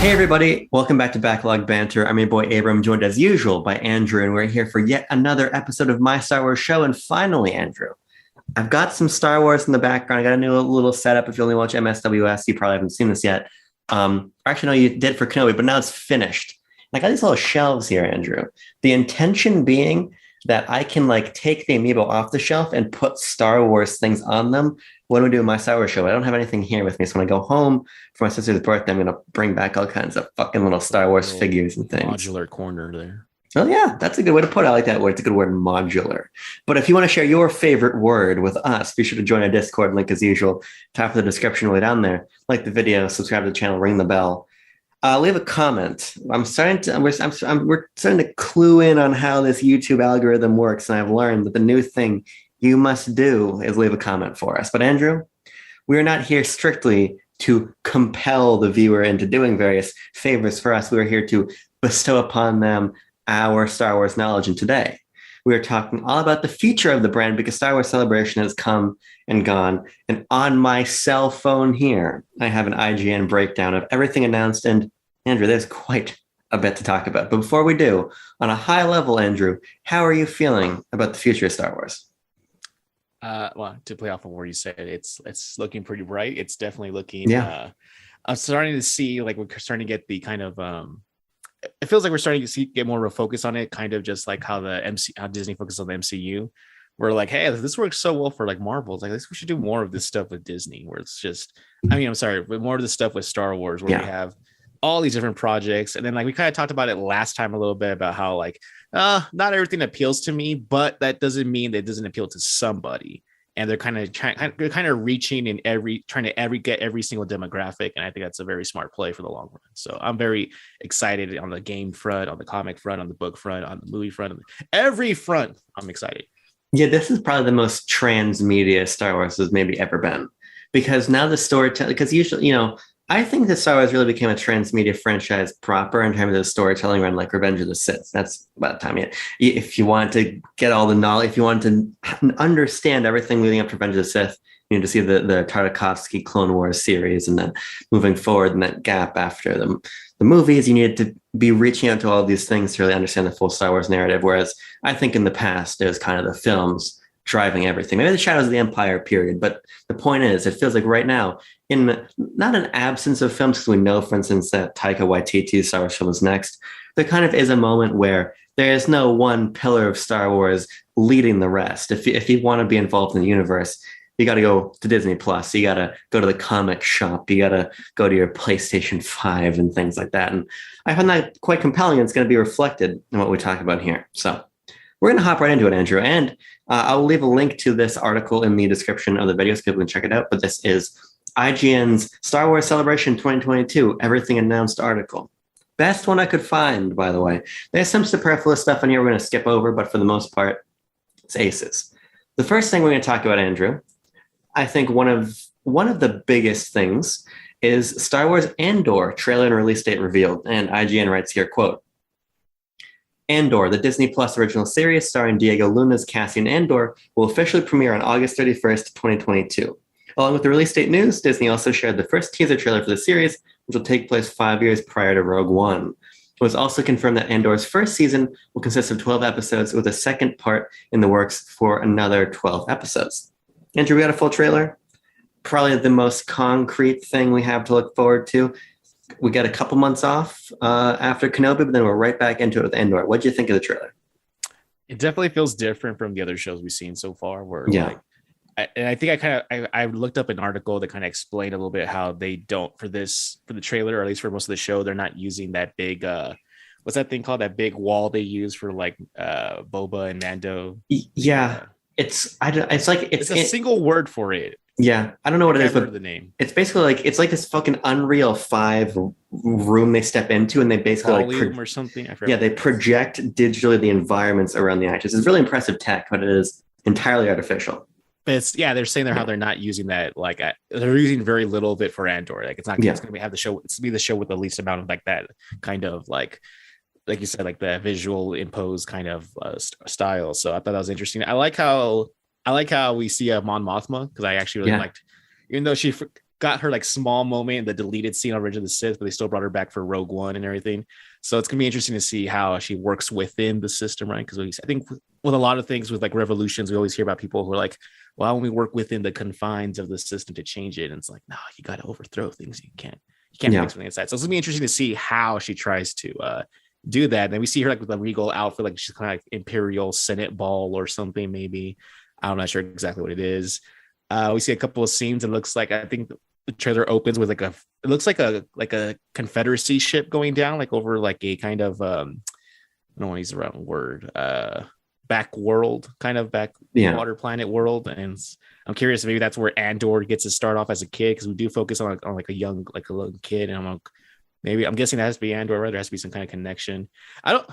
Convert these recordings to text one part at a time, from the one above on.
Hey everybody, welcome back to Backlog Banter. I'm your boy Abram, joined as usual by Andrew, and we're here for yet another episode of My Star Wars Show. And finally, Andrew, I've got some Star Wars in the background. I got a new little setup. If you only watch MSWS, you probably haven't seen this yet. Actually, no, you did for Kenobi, but now it's finished. And I got these little shelves here, Andrew. The intention being that I can like take the amiibo off the shelf and put Star Wars things on them when we do my Star Wars show. I don't have anything here with me. So when I go home for my sister's birthday, I'm going to bring back all kinds of fucking little Star Wars figures and things. Modular corner there. Oh, yeah, that's a good way to put it. I like that word. It's a good word, modular. But if you want to share your favorite word with us, be sure to join our Discord link as usual. Top of the description way down there. Like the video, subscribe to the channel, ring the bell. Leave a comment. We're starting to clue in on how this YouTube algorithm works, and I've learned that the new thing you must do is leave a comment for us. But Andrew, we're not here strictly to compel the viewer into doing various favors for us. We're here to bestow upon them our Star Wars knowledge. And today, we are talking all about the future of the brand because Star Wars Celebration has come and gone. And on my cell phone here, I have an IGN breakdown of everything announced. And Andrew, there's quite a bit to talk about. But before we do, on a high level, Andrew, how are you feeling about the future of Star Wars? Well, to play off of where you said, it's looking pretty bright. It's definitely looking. I'm starting to see like we're starting to get the kind of. It feels like we're starting to get more of a focus on it, kind of just like how how Disney focuses on the MCU. We're like, hey, this works so well for like Marvel. It's like, we should do more of this stuff with Disney, where it's just, I'm sorry, but more of the stuff with Star Wars, where we have all these different projects. And then like we kind of talked about it last time a little bit about how like, not everything appeals to me, but that doesn't mean that it doesn't appeal to somebody. And they're kind of reaching in trying to get every single demographic. And I think that's a very smart play for the long run. So I'm very excited on the game front, on the comic front, on the book front, on the movie front, on every front. I'm excited. Yeah, this is probably the most transmedia Star Wars has maybe ever been. Because now the storytelling, because usually, I think that Star Wars really became a transmedia franchise proper in terms of the storytelling around like Revenge of the Sith. That's about the time. If you want to get all the knowledge, if you want to understand everything leading up to Revenge of the Sith, you need to see the Tartakovsky Clone Wars series, and then moving forward in that gap after the movies, you needed to be reaching out to all these things to really understand the full Star Wars narrative. Whereas I think in the past, it was kind of the films driving everything. Maybe the Shadows of the Empire period, but the point is, it feels like right now, in not an absence of films, because we know, for instance, that Taika Waititi's Star Wars film is next, there kind of is a moment where there is no one pillar of Star Wars leading the rest. If you want to be involved in the universe, you got to go to Disney Plus. You got to go to the comic shop. You got to go to your PlayStation 5 and things like that. And I find that quite compelling. And it's going to be reflected in what we talk about here. So we're going to hop right into it, Andrew. And I'll leave a link to this article in the description of the video so people can check it out. But this is IGN's Star Wars Celebration 2022 Everything Announced article. Best one I could find, by the way. There's some superfluous stuff in here we're going to skip over, but for the most part, it's aces. The first thing we're going to talk about, Andrew, I think one of the biggest things is Star Wars Andor trailer and release date revealed. And IGN writes here, quote, Andor, the Disney Plus original series starring Diego Luna's Cassian Andor, will officially premiere on August 31st, 2022. Along with the release date news, Disney also shared the first teaser trailer for the series, which will take place 5 years prior to Rogue One. It was also confirmed that Andor's first season will consist of 12 episodes, with a second part in the works for another 12 episodes. Andrew, we got a full trailer. Probably the most concrete thing we have to look forward to. We got a couple months off after Kenobi, but then we're right back into it with Andor. What do you think of the trailer? It definitely feels different from the other shows we've seen so far. Where I think I looked up an article that kind of explained a little bit how they don't for the trailer, or at least for most of the show, they're not using that big what's that thing called, that big wall they use for like Boba and Mando. Yeah, it's a single word for it. Yeah, I don't know what it is, but the name. It's basically like this fucking Unreal 5 room they step into, and they basically volume or something. I forgot. Yeah, they project digitally the environments around the actors. It's really impressive tech, but it is entirely artificial. But they're saying how they're not using that. Like they're using very little of it for Andor. Like it's not. It's going to have the show. It's going to be the show with the least amount of like that kind of like you said, like the visual imposed kind of style. So I thought that was interesting. I like how we see a Mon Mothma, because I actually really liked, even though got her like small moment in the deleted scene on Revenge of the Sith, but they still brought her back for Rogue One and everything. So it's gonna be interesting to see how she works within the system, right? Because I think with a lot of things with like revolutions, we always hear about people who are like, well, when we work within the confines of the system to change it, and it's like, no, you got to overthrow things. You can't fix from the inside. So it's gonna be interesting to see how she tries to do that. And then we see her like with a regal outfit, like she's kind of like Imperial Senate ball or something, maybe. I'm not sure exactly what it is. We see a couple of scenes. It looks like, I think the trailer opens with it looks like a Confederacy ship going down, like over like a kind of I don't want to use the wrong word, back world, kind of water planet world. And I'm curious if maybe that's where Andor gets to start off as a kid, because we do focus on like a young, like a little kid. And I'm like, maybe I'm guessing that has to be Andor, right? There has to be some kind of connection. A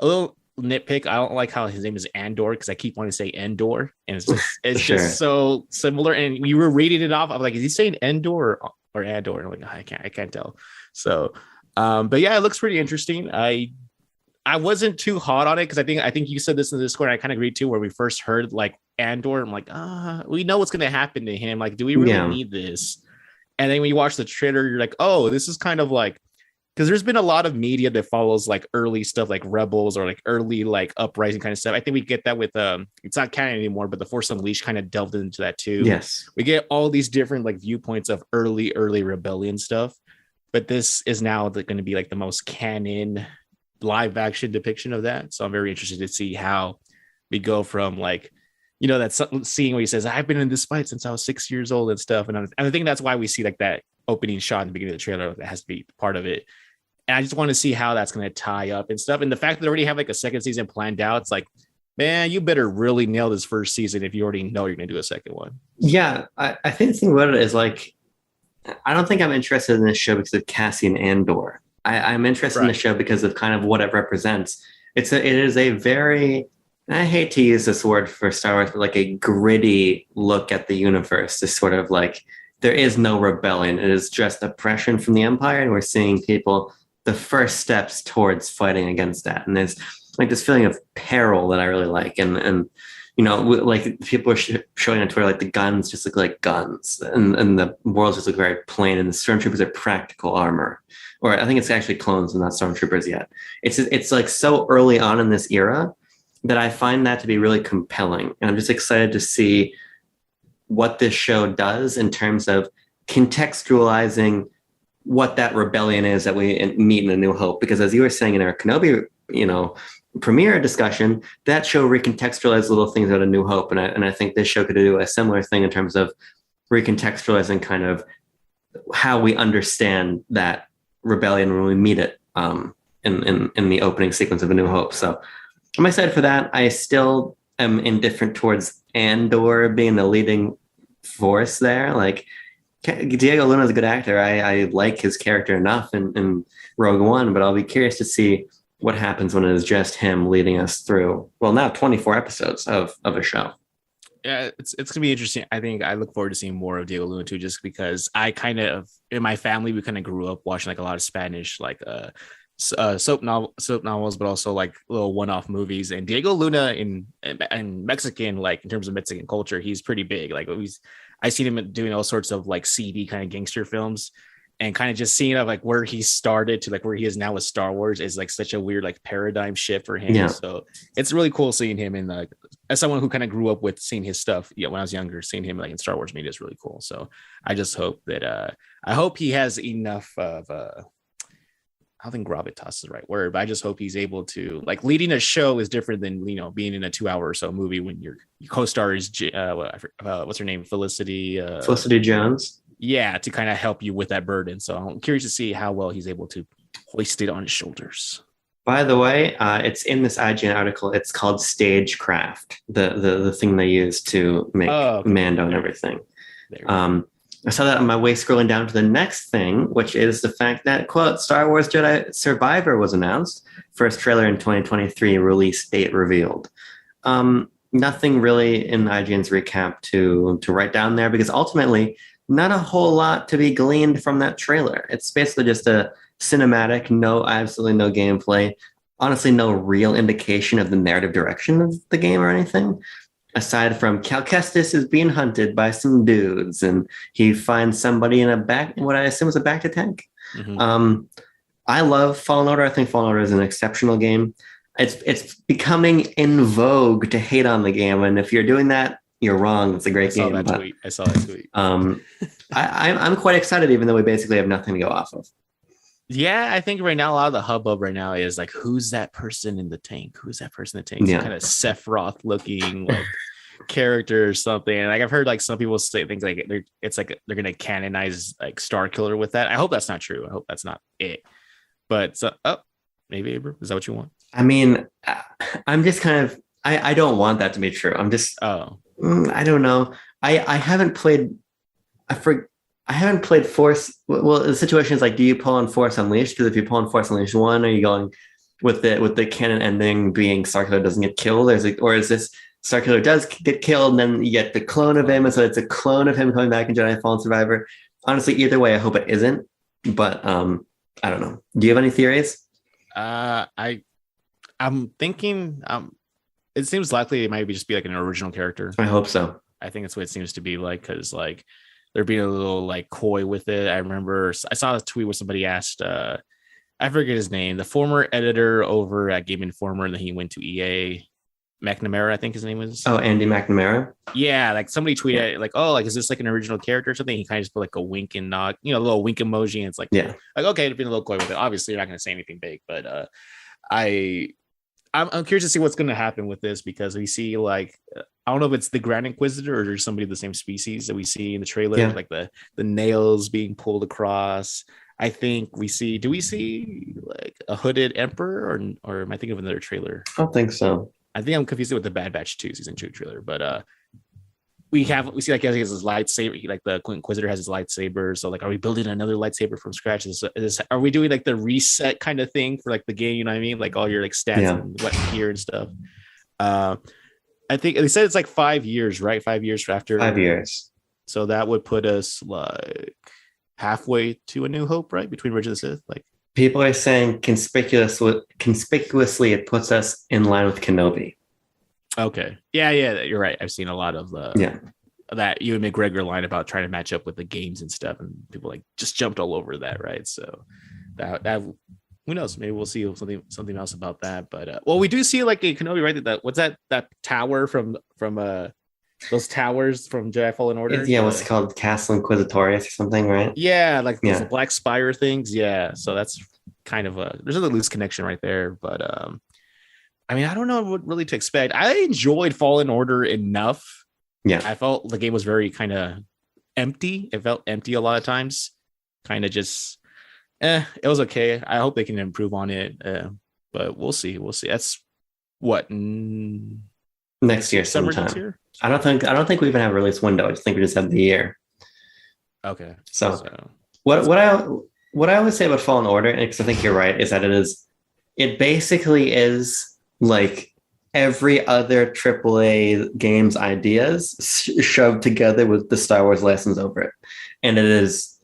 little nitpick, I don't like how his name is Andor, because I keep wanting to say Endor, and it's just so similar. And we were reading it off. I'm like, is he saying Endor or Andor? And I'm like, I can't tell. So, but yeah, it looks pretty interesting. I wasn't too hot on it, because I think you said this in the Discord, and I kind of agreed too. Where we first heard like Andor, I'm like, we know what's going to happen to him. Like, do we really need this? And then when you watch the trailer, you're like, oh, this is kind of like, because there's been a lot of media that follows like early stuff like Rebels or like early like Uprising kind of stuff. I think we get that with it's not canon anymore, but The Force Unleashed kind of delved into that too. Yes, we get all these different like viewpoints of early rebellion stuff, but this is now going to be like the most canon live action depiction of that. So I'm very interested to see how we go from like, you know, that scene where he says, I've been in this fight since I was 6 years old and stuff. And I think that's why we see like that opening shot in the beginning of the trailer that has to be part of it. And I just want to see how that's going to tie up and stuff. And the fact that they already have like a second season planned out, it's like, man, you better really nail this first season if you already know you're going to do a second one. Yeah, I think the thing about it is like, I don't think I'm interested in this show because of Cassian Andor. I'm interested in the show because of kind of what it represents. It is a very, I hate to use this word for Star Wars, but like a gritty look at the universe. This sort of like, there is no rebellion. It is just oppression from the Empire. And we're seeing people, the first steps towards fighting against that. And there's like this feeling of peril that I really like. And you know, like people are showing on Twitter, like the guns just look like guns, and the worlds just look very plain, and the stormtroopers are practical armor, or I think it's actually clones and not stormtroopers yet. It's like so early on in this era that I find that to be really compelling, and I'm just excited to see what this show does in terms of contextualizing what that rebellion is that we meet in A New Hope. Because as you were saying in our Kenobi, you know, premiere discussion, that show recontextualized little things out of New Hope, and I think this show could do a similar thing in terms of recontextualizing kind of how we understand that rebellion when we meet it in the opening sequence of A New Hope. So I'm excited for that. I still am indifferent towards Andor being the leading force there. Like, Diego Luna is a good actor. I like his character enough in Rogue One, but I'll be curious to see what happens when it is just him leading us through, well, now 24 episodes of a show. Yeah, it's going to be interesting. I think I look forward to seeing more of Diego Luna too, just because I kind of, in my family, we kind of grew up watching like a lot of Spanish, like soap novels, but also like little one-off movies. And Diego Luna in Mexican, like in terms of Mexican culture, he's pretty big. Like I've seen him doing all sorts of like seedy kind of gangster films. And kind of just seeing like where he started to like where he is now with Star Wars is like such a weird like paradigm shift for him. Yeah. So it's really cool seeing him in like, as someone who kind of grew up with seeing his stuff, when I was younger, seeing him like in Star Wars media is really cool. So I just hope that I hope he has enough of I don't think gravitas is the right word, but I just hope he's able to, like, leading a show is different than, you know, being in a 2 hour or so movie when your co-star is what's her name, Felicity Jones. Yeah, to kind of help you with that burden. So I'm curious to see how well he's able to hoist it on his shoulders. By the way, it's in this IGN article. It's called Stagecraft, the thing they use to make Mando and everything. I saw that on my way scrolling down to the next thing, which is the fact that, quote, Star Wars Jedi Survivor was announced. First trailer in 2023, release date revealed. Nothing really in IGN's recap to write down there, because ultimately, not a whole lot to be gleaned from that trailer. It's basically just a cinematic, absolutely no gameplay. Honestly, no real indication of the narrative direction of the game or anything. aside from Cal Kestis is being hunted by some dudes, and he finds somebody in what I assume is a back to tank. Mm-hmm. I love Fallen Order. I think Fallen Order is an exceptional game. It's becoming in vogue to hate on the game, and if you're doing that, you're wrong. It's a great game. I saw that tweet. I'm quite excited, even though we basically have nothing to go off of. Yeah, I think right now a lot of the hubbub right now is like, who's that person in the tank? Who's that person in the tank? Some kind of Sephiroth looking like character or something. And like I've heard like some people say things like they're gonna canonize like Star Killer with that. I hope that's not true. I hope that's not it. But maybe Abram, is that what you want? I mean, I'm just kind of I don't want that to be true. I'm just I don't know. I haven't played Force. Well, the situation is like, do you pull on Force Unleashed? Because if you pull on Force Unleashed 1, are you going with the canon ending being Starkiller doesn't get killed? Or is this Starkiller does get killed and then you get the clone of him, and so it's a clone of him coming back in Jedi Fallen Survivor? Honestly, either way, I hope it isn't. But I don't know. Do you have any theories? I'm thinking it seems likely it might just be like an original character. I hope so. I think that's what it seems to be like, because like they're being a little like coy with it. I remember I saw a tweet where somebody asked I forget his name, the former editor over at Game Informer, and then he went to EA. McNamara, I think his name was. Oh, Andy McNamara. Yeah, like somebody tweeted like, "Oh, like is this like an original character or something?" He kind of just put like a wink and nod, a little wink emoji, and it's like, like okay, being a little coy with it. Obviously, you're not going to say anything big, but I'm curious to see what's going to happen with this, because we see like I don't know if it's the Grand Inquisitor or there's somebody of the same species that we see in the trailer, like the nails being pulled across. I think do we see like a hooded Emperor, or am I thinking of another trailer? I don't think so. I think I'm confused with the Bad Batch 2 season 2 trailer, but we see like he has his lightsaber, like the Inquisitor has his lightsaber. So like, are we building another lightsaber from scratch? Are we doing like the reset kind of thing for like the game? You know what I mean? Like all your like stats and what gear and stuff. I think they said it's like 5 years, right? 5 years after 5 years. So that would put us like halfway to A New Hope, right? Between Revenge of the Sith, like. People are saying conspicuously it puts us in line with Kenobi. Okay. Yeah, you're right. I've seen a lot of that Ewan McGregor line about trying to match up with the games and stuff, and people like just jumped all over that, right? So that who knows? Maybe we'll see something else about that. But well, we do see like a Kenobi, right? What's that tower from those towers from Jedi Fallen Order? What's it called? Castle Inquisitorius or something, right? Yeah, like those black spire things. Yeah, so that's kind of there's a loose connection right there. But I mean, I don't know what really to expect. I enjoyed Fallen Order enough. Yeah, I felt the game was very kind of empty. It felt empty a lot of times. Kind of just, it was okay. I hope they can improve on it. But we'll see. That's what next year sometime. I don't think we even have a release window. I just think we just have the year. Okay. So what I always say about Fallen Order, because I think you're right, is that it basically is like every other AAA game's ideas shoved together with the Star Wars lessons over it, and it is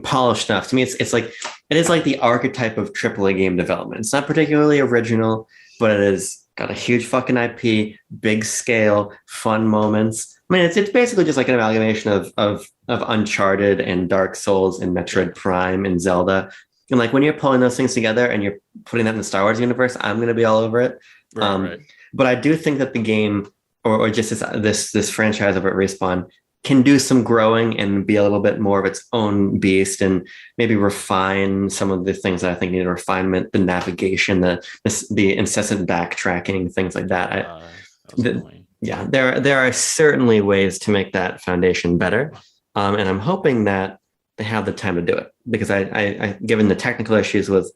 polished enough. To me, it is like the archetype of AAA game development. It's not particularly original, but it is got a huge fucking IP, big scale, fun moments. I mean, it's basically just like an amalgamation of Uncharted and Dark Souls and Metroid Prime and Zelda. And like when you're pulling those things together and you're putting that in the Star Wars universe, I'm going to be all over it. Right. But I do think that the game, or just this franchise over at Respawn, can do some growing and be a little bit more of its own beast, and maybe refine some of the things that I think need refinement, the navigation, the incessant backtracking, things like that. There are certainly ways to make that foundation better. And I'm hoping that they have the time to do it, because I given the technical issues with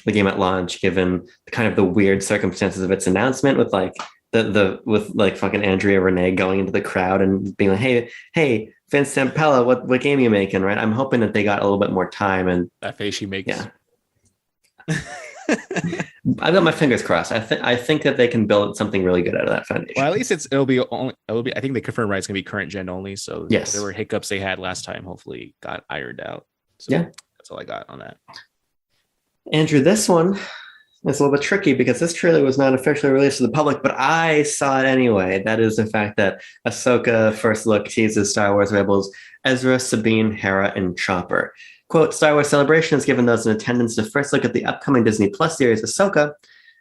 the game at launch, given kind of the weird circumstances of its announcement with like with like fucking Andrea Renee going into the crowd and being like, hey, Vince Zampella, what game are you making? Right. I'm hoping that they got a little bit more time, and that face she makes. Yeah. I've got my fingers crossed. I think that they can build something really good out of that foundation. Well, at least it'll be. I think they confirmed it's gonna be current gen only. So yes, there were hiccups they had last time. Hopefully, got ironed out. So yeah, that's all I got on that. Andrew, this one It's a little bit tricky because this trailer was not officially released to the public, but I saw it anyway. That is the fact that Ahsoka first look teases Star Wars Rebels, Ezra, Sabine, Hera, and Chopper. Quote, Star Wars Celebration has given those in attendance the first look at the upcoming Disney Plus series Ahsoka,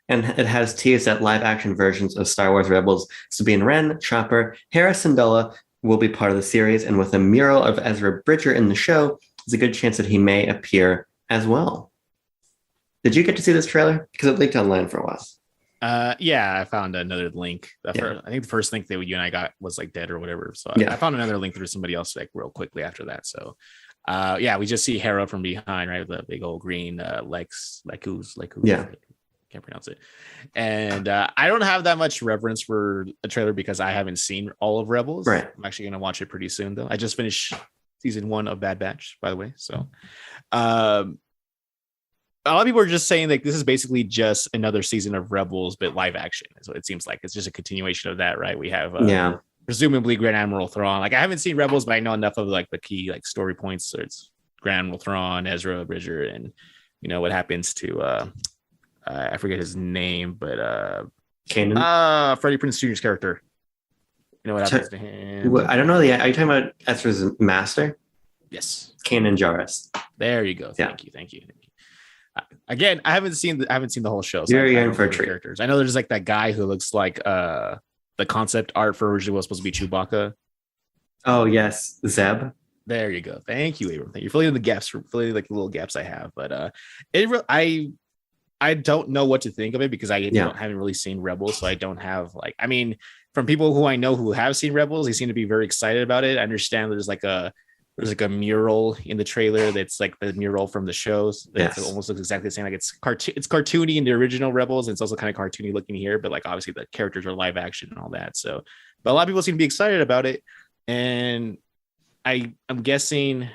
and it has teased at live-action versions of Star Wars Rebels. Sabine Wren, Chopper, Hera Syndulla will be part of the series, and with a mural of Ezra Bridger in the show, there's a good chance that he may appear as well. Did you get to see this trailer? Because it leaked online for a while. Yeah, I found another link. I think the first link that you and I got was like dead or whatever. So I found another link through somebody else like real quickly after that. So we just see Hera from behind, right? With the big old green Lex. Yeah. Can't pronounce it. And I don't have that much reverence for a trailer because I haven't seen all of Rebels. Right. I'm actually gonna watch it pretty soon though. I just finished season 1 of Bad Batch, by the way. So a lot of people are just saying like this is basically just another season of Rebels, but live action. So it seems like it's just a continuation of that, right? We have presumably Grand Admiral Thrawn. Like I haven't seen Rebels, but I know enough of like the key like story points. So it's Grand Admiral Thrawn, Ezra Bridger, and you know what happens to I forget his name, but Kanan. Freddie Prinze Jr.'s character. You know what happens to him? I don't know. Are you talking about Ezra's master? Yes, Kanan Jarrus. There you go. Thank you. Again, I haven't seen the whole show. So you're in for a treat. Characters. I know there's like that guy who looks like the concept art for originally was supposed to be Chewbacca. Oh yes, Zeb. There you go. Thank you, Abram. You're filling in the gaps, filling like the little gaps I have. But I don't know what to think of it because I haven't really seen Rebels, so I don't have like. I mean, from people who I know who have seen Rebels, they seem to be very excited about it. I understand there's like a mural in the trailer that's like the mural from the shows. It almost looks exactly the same. Like it's cartoony in the original Rebels, and it's also kind of cartoony looking here. But like obviously the characters are live action and all that. So, but a lot of people seem to be excited about it, and I'm guessing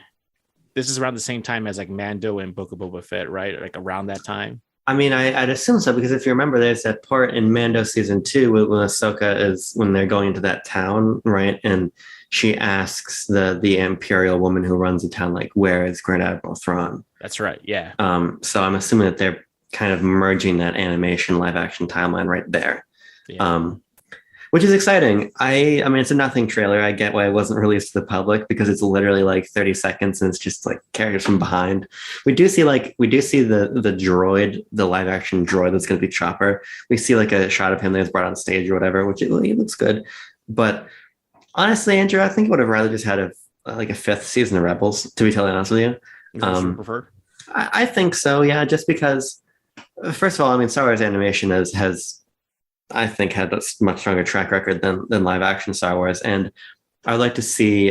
this is around the same time as like Mando and Book of Boba Fett, right? Like around that time. I mean, I'd assume so because if you remember, there's that part in Mando season 2 when Ahsoka when they're going into that town, right? And she asks the Imperial woman who runs the town, like, where is Grand Admiral Thrawn? That's right. Yeah. So I'm assuming that they're kind of merging that animation live action timeline right there. Yeah. Which is exciting. I mean, it's a nothing trailer. I get why it wasn't released to the public because it's literally like 30 seconds and it's just like characters from behind. We do see the droid, the live action droid that's going to be Chopper. We see like a shot of him that's brought on stage or whatever, which it looks good. But honestly, Andrew, I think I would have rather just had a 5th season of Rebels, to be totally honest with you. Is that what you prefer? I think so, yeah, just because, first of all, I mean, Star Wars animation has I think had a much stronger track record than live action Star Wars. And I would like to see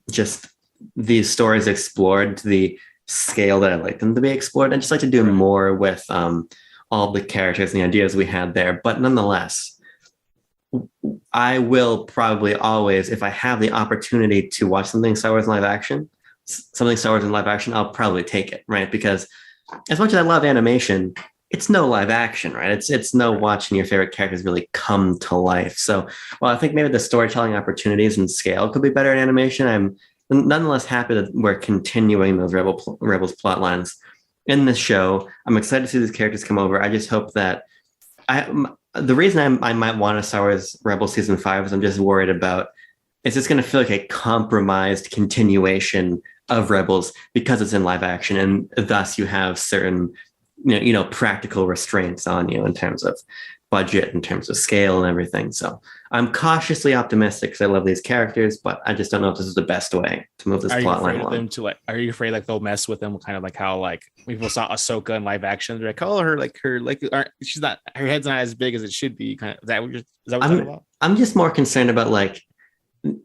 just these stories explored to the scale that I'd like them to be explored. I'd just like to do more with all the characters and the ideas we had there. But nonetheless, I will probably always, if I have the opportunity to watch something Star Wars in live action, I'll probably take it, right? Because as much as I love animation, it's no live action, right? It's no watching your favorite characters really come to life. So while I think maybe the storytelling opportunities and scale could be better in animation, I'm nonetheless happy that we're continuing those Rebels plot lines in this show. I'm excited to see these characters come over. I just hope that the reason I might want a Star Wars Rebels season 5 is I'm just worried about it's just going to feel like a compromised continuation of Rebels because it's in live action, and thus you have certain practical restraints on you in terms of budget, in terms of scale and everything. So I'm cautiously optimistic because I love these characters, but I just don't know if this is the best way to move this plot line along. Are you afraid like they'll mess with them, kind of like how like people saw Ahsoka in live action? They're like, oh, her head's not as big as it should be. Kind of is that what you're talking about? I'm just more concerned about like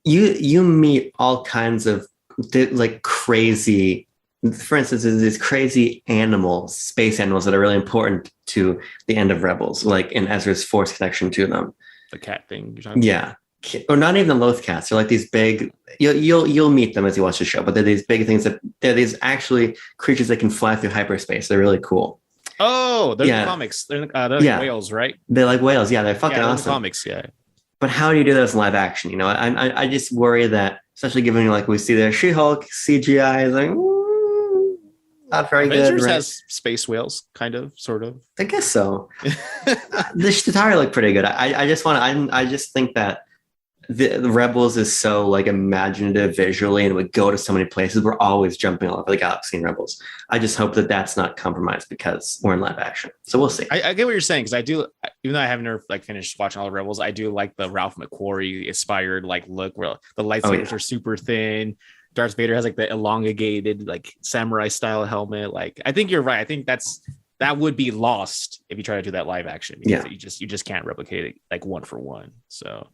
you meet all kinds of like crazy. For instance, there's these crazy animals, space animals that are really important to the end of Rebels, like in Ezra's Force connection to them. The cat thing you're talking about? Yeah. Or not even the Loth cats. They're like these big, you'll meet them as you watch the show, but they're these big things they're these actually creatures that can fly through hyperspace. They're really cool. Oh, they're the comics. They're like whales, right? They're like whales. Yeah, they're fucking awesome. The comics, yeah. But how do you do those in live action? I just worry that, especially given like we see their She-Hulk CGI is like, not very good. Avengers Right? has space whales, kind of, sort of. I guess so. The Chitauri look pretty good. I just want to. I just think that the Rebels is so like imaginative visually and would go to so many places. We're always jumping all over the galaxy in Rebels. I just hope that that's not compromised because we're in live action. So we'll see. I get what you're saying because I do, even though I haven't ever like finished watching all the Rebels, I do like the Ralph McQuarrie inspired like look where the lightsabers are super thin. Darth Vader has like the elongated like samurai style helmet. Like I think you're right. I think that would be lost if you try to do that live action. Yeah, you just can't replicate it like one for one. So.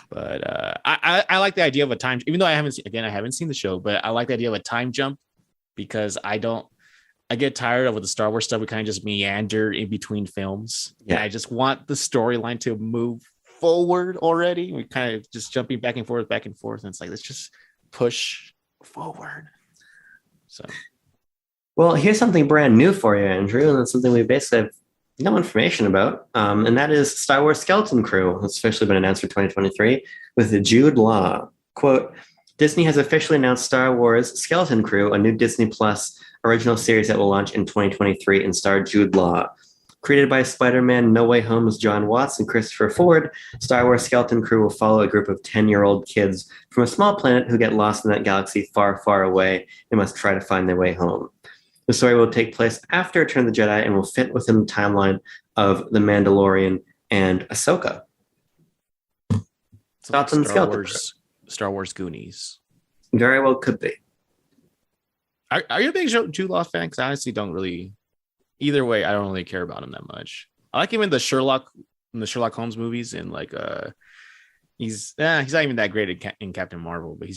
But I like the idea of a time, even though I haven't seen the show, but I like the idea of a time jump because I get tired of with the Star Wars stuff. We kind of just meander in between films. Yeah. And I just want the storyline to move forward already. We kind of just jumping back and forth. And it's like, let's just push forward. So, well, here's something brand new for you, Andrew. And it's something we basically have no information about, and that is Star Wars Skeleton Crew. It's officially been announced for 2023 with Jude Law. Quote, Disney has officially announced Star Wars Skeleton Crew, a new Disney Plus original series that will launch in 2023 and star Jude Law. Created by Spider-Man No Way Home's John Watts and Christopher Ford, Star Wars Skeleton Crew will follow a group of 10-year-old kids from a small planet who get lost in that galaxy far, far away and must try to find their way home. The story will take place after Return of the Jedi and will fit within the timeline of The Mandalorian and Ahsoka. Thoughts on Star Wars Goonies? Very well could be. Are you a big Jude Law fan? Because I honestly don't really. Either way, I don't really care about him that much. I like him in the Sherlock Holmes movies, and like he's not even that great in Captain Marvel, but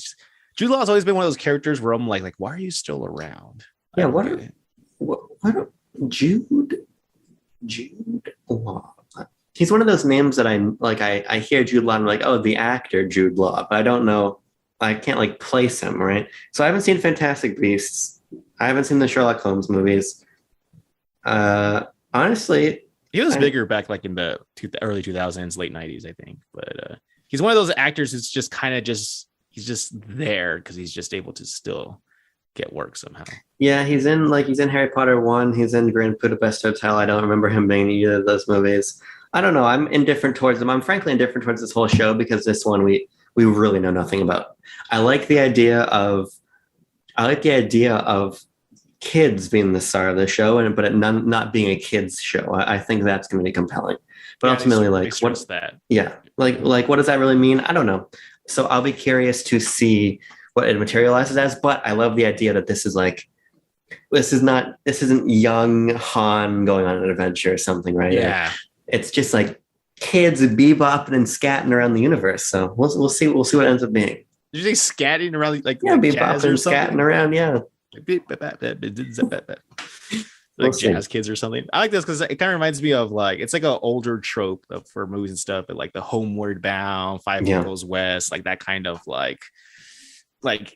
Jude Law's always been one of those characters where I'm like, why are you still around? Yeah, what Jude Law. He's one of those names that I hear Jude Law and I'm like, oh, the actor Jude Law, but I don't know. I can't like place him, right? So I haven't seen Fantastic Beasts. I haven't seen the Sherlock Holmes movies. Honestly, he was bigger back like in the early 2000s, late 90s, I think. But he's one of those actors who's just kind of he's just there because he's just able to still get work somehow. Yeah, he's in Harry Potter 1, he's in Grand Budapest Hotel. I don't remember him being in either of those movies. I don't know. I'm indifferent towards them. I'm frankly indifferent towards this whole show because this one we really know nothing about. I like the idea of kids being the star of the show, but it not being a kids show. I think that's going to be compelling. But ultimately, what's that? Yeah, like what does that really mean? I don't know. So I'll be curious to see what it materializes as, but I love the idea that this isn't young Han going on an adventure or something, right? Yeah. It's just like kids bebopping and scatting around the universe. So we'll see what ends up being. Did you say scatting around like bebopping and scatting around, yeah. Like jazz kids or something. I like this because it kind of reminds me of like it's like an older trope for movies and stuff, but like the Homeward Bound, Five Goes West, like that kind of like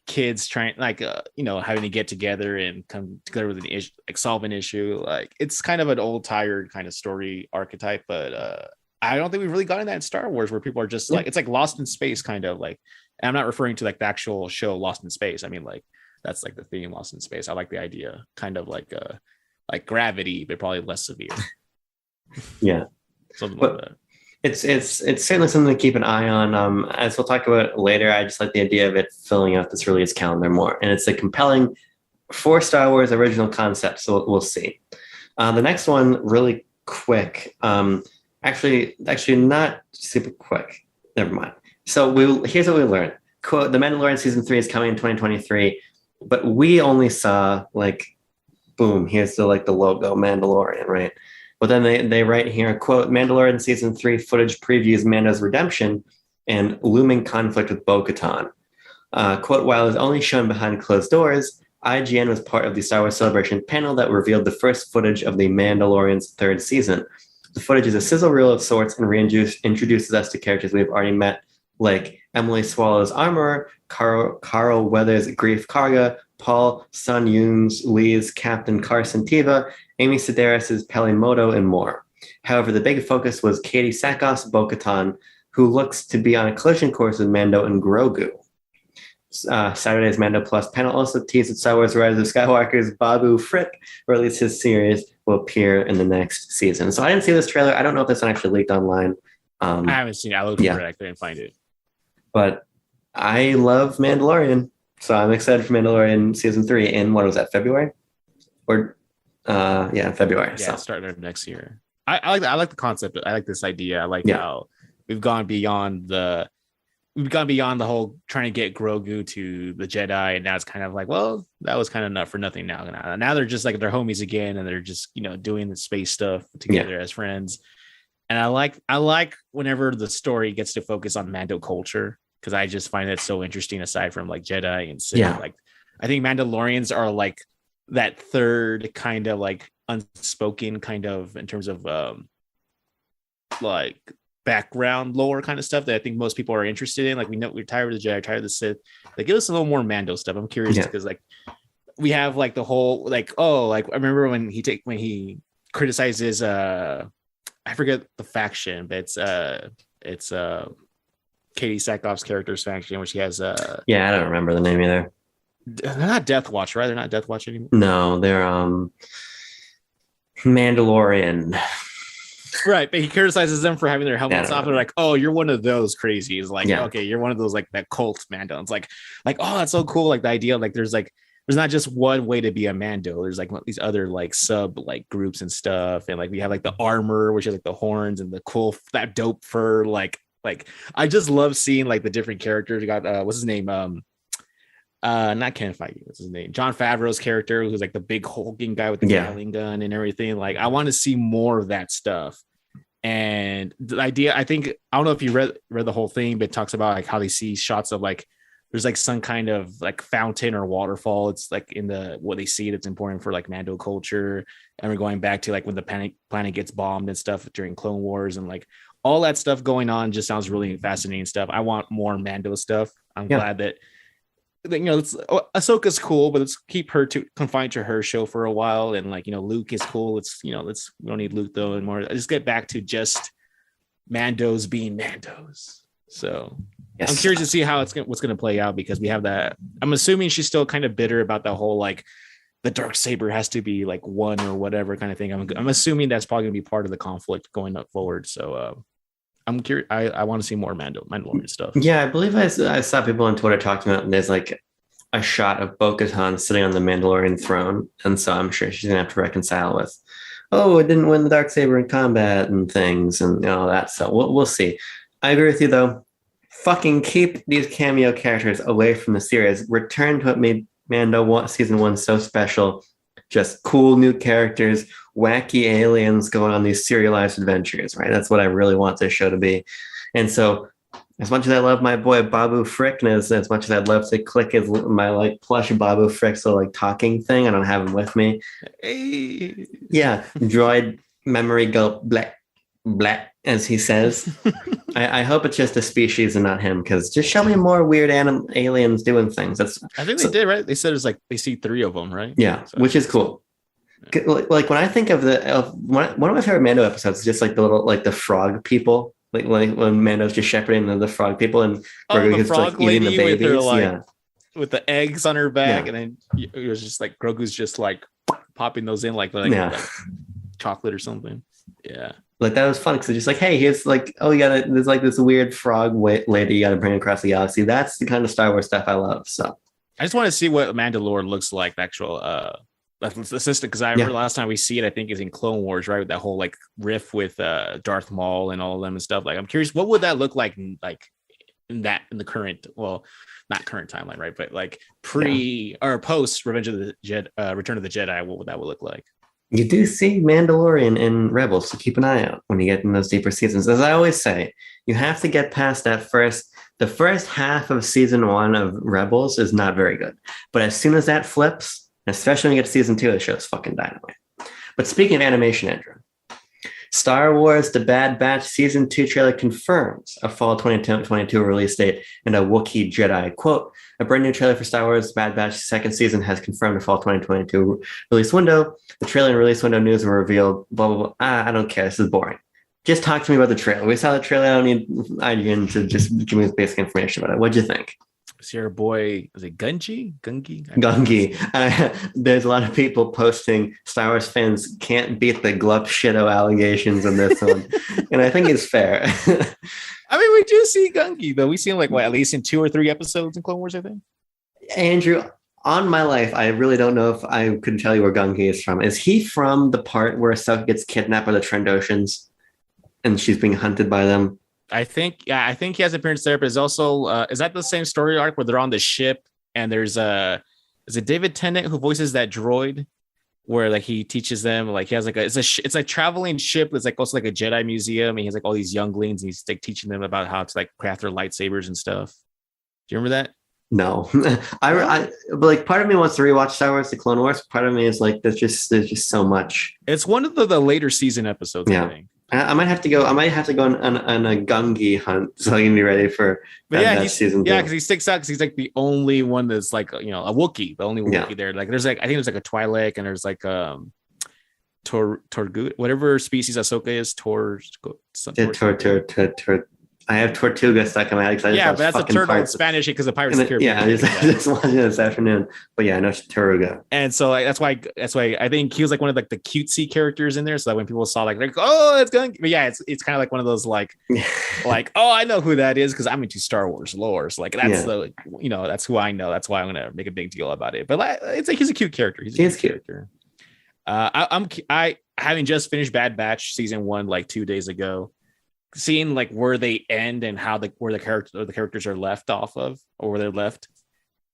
kids trying having to get together and come together with an issue, like solve an issue. Like it's kind of an old tired kind of story archetype, but I don't think we've really gotten that in Star Wars where people are just like it's like Lost in Space kind of like. And I'm not referring to like the actual show Lost in Space. I mean like that's like the theme Lost in Space. I like the idea, kind of like Gravity, but probably less severe. Yeah, something like that. It's certainly something to keep an eye on. As we'll talk about later, I just like the idea of it filling out this release calendar more, and it's a compelling for Star Wars original concept. So we'll see. The next one, really quick. Actually, not super quick. Never mind. So here's what we learned. Quote: The Mandalorian season 3 is coming in 2023, but we only saw boom. Here's the logo Mandalorian, right? But then they write here, quote, Mandalorian Season 3 footage previews Mando's redemption and looming conflict with Bo-Katan. Quote, while it was only shown behind closed doors, IGN was part of the Star Wars Celebration panel that revealed the first footage of The Mandalorian's 3rd season. The footage is a sizzle reel of sorts and introduces us to characters we've already met, like Emily Swallow's Armorer, Carl Weathers' Grief Karga, Paul Sun Yoon's Lee's Captain Carson Teva, Amy Sedaris' Pelimoto, and more. However, the big focus was Katie Sackhoff's Bo-Katan, who looks to be on a collision course with Mando and Grogu. Saturday's Mando Plus panel also teased that Star Wars Rise of Skywalker's Babu Frick, or at least his series, will appear in the next season. So I didn't see this trailer. I don't know if this one actually leaked online. I haven't seen it. I looked for it. I couldn't find it. But I love Mandalorian. So I'm excited for Mandalorian season 3 in, what was that, February? Or February. Yeah, starting next year. I like the concept. I like this idea. I like how we've gone beyond the whole trying to get Grogu to the Jedi, and now it's kind of like, well, that was kind of not for nothing now. Now they're just like they're homies again, and they're just doing the space stuff together as friends. And I like whenever the story gets to focus on Mando culture, because I just find it so interesting. Aside from like Jedi and Sith, like I think Mandalorians are like that third kind of like unspoken kind of in terms of like background lore kind of stuff that I think most people are interested in. Like we know we're tired of the Jedi, tired of the Sith. Like give us a little more Mando stuff. I'm curious because like we have like the whole like I remember when he criticizes I forget the faction, but it's Katie Sackhoff's character's faction, which he has I don't remember the name either. They're not Death Watch, right? They're not Death Watch anymore. No, they're Mandalorian. Right, but he criticizes them for having their helmets off. They're like, "Oh, you're one of those crazies." Like, okay, you're one of those like that cult Mando. It's like, oh, that's so cool. Like the idea, like there's not just one way to be a Mando. There's like these other like sub like groups and stuff, and like we have like the armor, which is like the horns and the cool that dope fur. Like I just love seeing like the different characters. You got what's his name? Not Ken Feige. What's his name? John Favreau's character, who's like the big hulking guy with the Gatling gun and everything. Like I want to see more of that stuff. And the idea, I don't know if you read the whole thing, but it talks about like how they see shots of like there's like some kind of like fountain or waterfall. It's like in what they see that's important for like Mando culture. And we're going back to like when the planet gets bombed and stuff during Clone Wars, and like all that stuff going on just sounds really fascinating stuff. I want more Mando stuff. I'm glad that Ahsoka's cool, but let's keep her confined to her show for a while. And like, Luke is cool. We don't need Luke though anymore. I just get back to just Mandos being Mandos. So I'm curious to see how what's going to play out, because we have that. I'm assuming she's still kind of bitter about the whole, like the Darksaber has to be like one or whatever kind of thing. I'm assuming that's probably going to be part of the conflict going up forward. So, I'm curious. I want to see more Mandalorian stuff. Yeah, I believe I saw people on Twitter talking about, and there's like a shot of Bo-Katan sitting on the Mandalorian throne, and so I'm sure she's gonna have to reconcile with, it didn't win the Darksaber in combat and things and all that. So we'll see. I agree with you though. Fucking keep these cameo characters away from the series. Return to what made Mando season 1 so special. Just cool new characters, wacky aliens going on these serialized adventures, right? That's what I really want this show to be. And so as much as I love my boy Babu Frick, and as much as I'd love to click my like plush Babu Frick, so like talking thing, I don't have him with me. Hey. Yeah, droid memory go black, black, as he says. I hope it's just a species and not him, because just show me more weird aliens doing things. I think they did, right? They said it's like they see 3 of them, right? Yeah, so, which is cool. Yeah. Like when I think of one of my favorite Mando episodes is just like the little like the frog people, like when Mando's just shepherding the frog people and Grogu's like eating the babies, with her, with the eggs on her back, and then it was just like Grogu's just like popping those in like chocolate or something. Yeah. Like that was fun because it's just like, hey, here's like, there's like this weird frog lady you got to bring across the galaxy. That's the kind of Star Wars stuff I love. So I just want to see what Mandalore looks like, the actual assistant, because I remember last time we see it, I think is in Clone Wars, right? With that whole like riff with Darth Maul and all of them and stuff. Like I'm curious, what would that look like in the current, well, not current timeline, right? But like pre or post Return of the Jedi, what would that look like? You do see Mandalorian in Rebels, so keep an eye out when you get in those deeper seasons. As I always say, you have to get past the first half of season 1 of Rebels is not very good. But as soon as that flips, especially when you get to season 2, the show's fucking dynamite. But speaking of animation, Andrew, Star Wars The Bad Batch Season 2 trailer confirms a fall 2022 release date and a Wookiee Jedi. Quote, a brand new trailer for Star Wars The Bad Batch second season has confirmed a fall 2022 release window. The trailer and release window news were revealed, blah, blah, blah. I don't care. This is boring. Just talk to me about the trailer. We saw the trailer. I don't need IGN to just give me basic information about it. What'd you think? is your boy, is it Gungi? Gungi. There's a lot of people posting Star Wars fans can't beat the glup shitto allegations in this one. And I think it's fair. I mean, we do see Gungi, though. We see him like what, at least in 2 or 3 episodes in Clone Wars, I think. Andrew, on my life, I really don't know if I could tell you where Gungi is from. Is he from the part where Ahsoka gets kidnapped by the Trandoshans and she's being hunted by them? I think he has appearance there, but is also is that the same story arc where they're on the ship and there's is it David Tennant who voices that droid where like he teaches them, like he has like it's a traveling ship that's like also like a Jedi museum and he has like all these younglings and he's like teaching them about how to like craft their lightsabers and stuff. Do you remember that? No, but like part of me wants to rewatch Star Wars: The Clone Wars. Part of me is like, there's just so much. It's one of the later season episodes. Yeah. I think. I might have to go. I might have to go on a Gungi hunt so I can be ready for that season. Yeah, because he sticks out because he's like the only one that's like a Wookiee, the only Wookiee there. Like there's like I think there's like a Twi'lek and there's like Torgut, whatever species Ahsoka is, I have Tortuga stuck in my head. Yeah, but that's a turtle in Spanish because the Pirates of the Caribbean. Yeah, I just watching it this afternoon. But yeah, I know Tortuga. And so like, that's why I think he was like one of like the cutesy characters in there. So that when people saw like oh, it's going, but yeah, it's kind of like one of those like oh, I know who that is because I'm into Star Wars lore. So like that's that's who I know. That's why I'm gonna make a big deal about it. But like, it's like he's a cute character. He's a cute character. I having just finished Bad Batch season 1 like 2 days ago. Seeing like where they end and how where the characters are left off of or where they're left,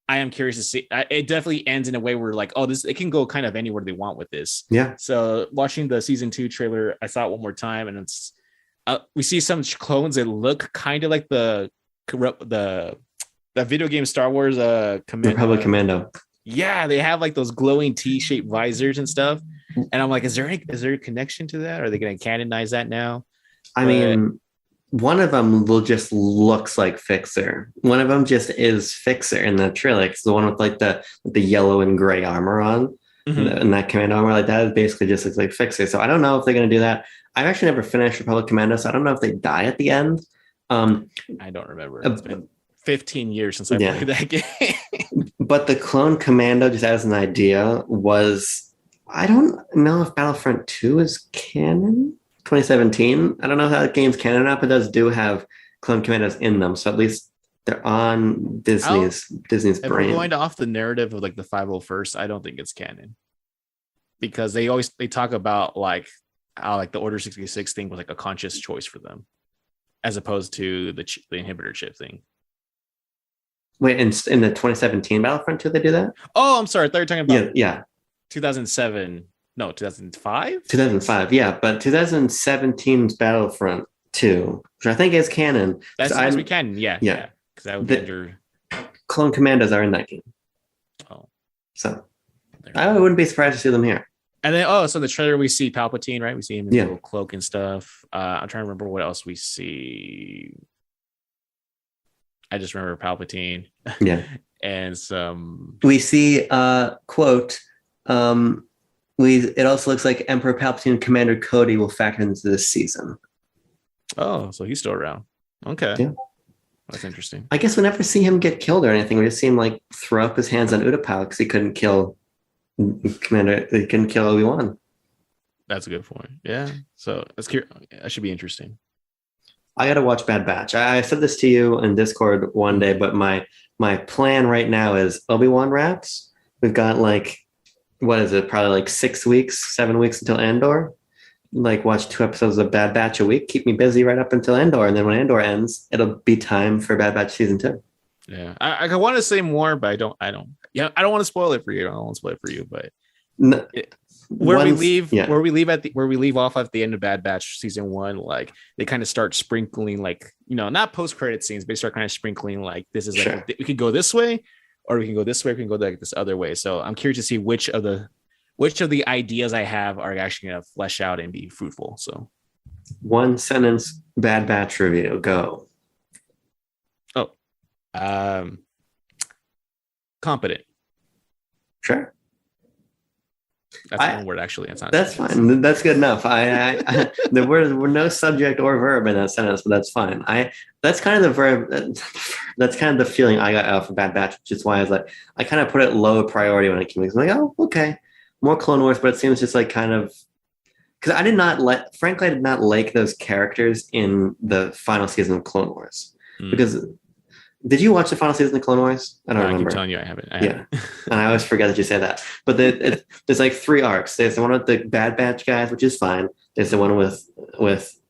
I am curious to see. It definitely ends in a way where like, oh, it can go kind of anywhere they want with this. Yeah. So watching the season 2 trailer, I saw it one more time, and it's we see some clones that look kind of like the video game Star Wars Republic Commando. Yeah, they have like those glowing T-shaped visors and stuff, and I'm like, is there a connection to that? Are they going to canonize that now? I mean, one of them just looks like Fixer. One of them just is Fixer in the trailer. It's the one with like the yellow and gray armor on, and that commando armor like that is basically just looks like Fixer. So I don't know if they're going to do that. I've actually never finished Republic Commando, so I don't know if they die at the end. I don't remember. It's been 15 years since I played that game. But the Clone Commando, just as an idea, was I don't know if Battlefront 2 is canon. 2017. I don't know how that game's canon or not, but those do have Clone Commandos in them. So at least they're on Disney's brain. If we're going off the narrative of like the 501st, I don't think it's canon. Because they talk about like how like the Order 66 thing was like a conscious choice for them, as opposed to the inhibitor chip thing. Wait, in the 2017 Battlefront 2, they do that? Oh, I'm sorry. I thought you were talking about 2007. No, 2005? 2005, yeah. But 2017's Battlefront 2, which I think is canon. That's supposed to be canon, yeah. Because that would be under... Clone Commandos are in that game. Oh. So, I wouldn't be surprised to see them here. And then, so the trailer, we see Palpatine, right? We see him in a little cloak and stuff. I'm trying to remember what else we see. I just remember Palpatine. Yeah. And some... We see, quote... It also looks like Emperor Palpatine and Commander Cody will factor into this season. Oh, so he's still around. Okay. Yeah. That's interesting. I guess we never see him get killed or anything. We just see him like throw up his hands on Utapau because he couldn't kill Obi-Wan. That's a good point. Yeah. So that should be interesting. I got to watch Bad Batch. I said this to you in Discord one day, but my plan right now is Obi-Wan wraps. We've got like, what is it? Probably like 7 weeks until Andor. Like watch 2 episodes of Bad Batch a week. Keep me busy right up until Andor. And then when Andor ends, it'll be time for Bad Batch season 2. Yeah. I want to say more, but I don't want to spoil it for you. I don't want to spoil it for you, but where we leave off at the end of Bad Batch season 1, like they kind of start sprinkling like, not post-credit scenes, but they start kind of sprinkling like this is like we could go this way. Or we can go this way, we can go like this other way. So I'm curious to see which of the ideas I have are actually going to flesh out and be fruitful. So 1 sentence Bad Batch review, go. Competent. Sure. That's one word actually. That's fine. That's good enough. There were no subject or verb in that sentence, but that's fine. That's kind of the verb. That's kind of the feeling I got out of Bad Batch, which is why I was like, I kind of put it low priority when it came. I was like, oh, okay, more Clone Wars, but it seems just like kind of because frankly, I did not like those characters in the final season of Clone Wars. Because did you watch the final season of Clone Wars? I don't remember. I keep telling you I haven't. Yeah, and I always forget that you say that. But there's like 3 arcs. There's the one with the Bad Batch guys, which is fine. There's the one with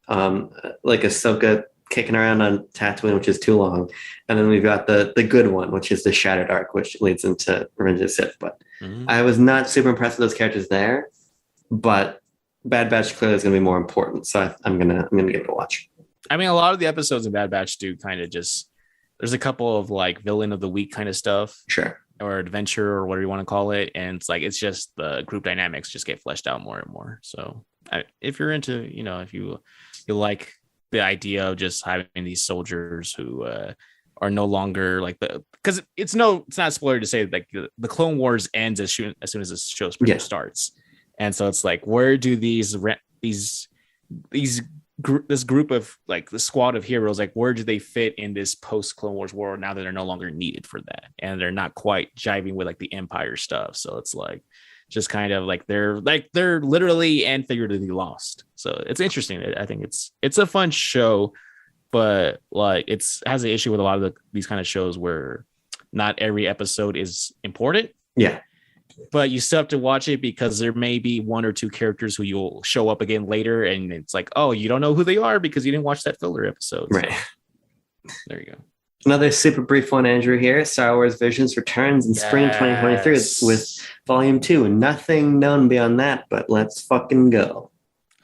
like Ahsoka kicking around on Tatooine, which is too long, and then we've got the good one, which is the Shattered arc, which leads into Revenge of the Sith. But I was not super impressed with those characters there, but Bad Batch clearly is going to be more important, so I'm gonna give it a watch. I mean, a lot of the episodes in Bad Batch do kind of just. There's a couple of like villain of the week kind of stuff, sure, or adventure or whatever you want to call it, and it's just the group dynamics just get fleshed out more and more. So if you're into, if you like the idea of just having these soldiers who are no longer like because it's not a spoiler to say like the Clone Wars ends as soon as the show starts, and so it's like where do this group of like the squad of heroes, like where do they fit in this post Clone Wars world now that they're no longer needed for that, and they're not quite jiving with like the Empire stuff. So it's like just kind of like they're literally and figuratively lost. So it's interesting. I think it's a fun show, but like it has an issue with a lot of these kind of shows where not every episode is important. Yeah. But you still have to watch it because there may be 1 or 2 characters who you'll show up again later, and it's like, oh, you don't know who they are because you didn't watch that filler episode. Right. So, there you go. Another super brief one, Andrew, here. Star Wars Visions returns in spring 2023 with Volume 2. Nothing known beyond that, but let's fucking go.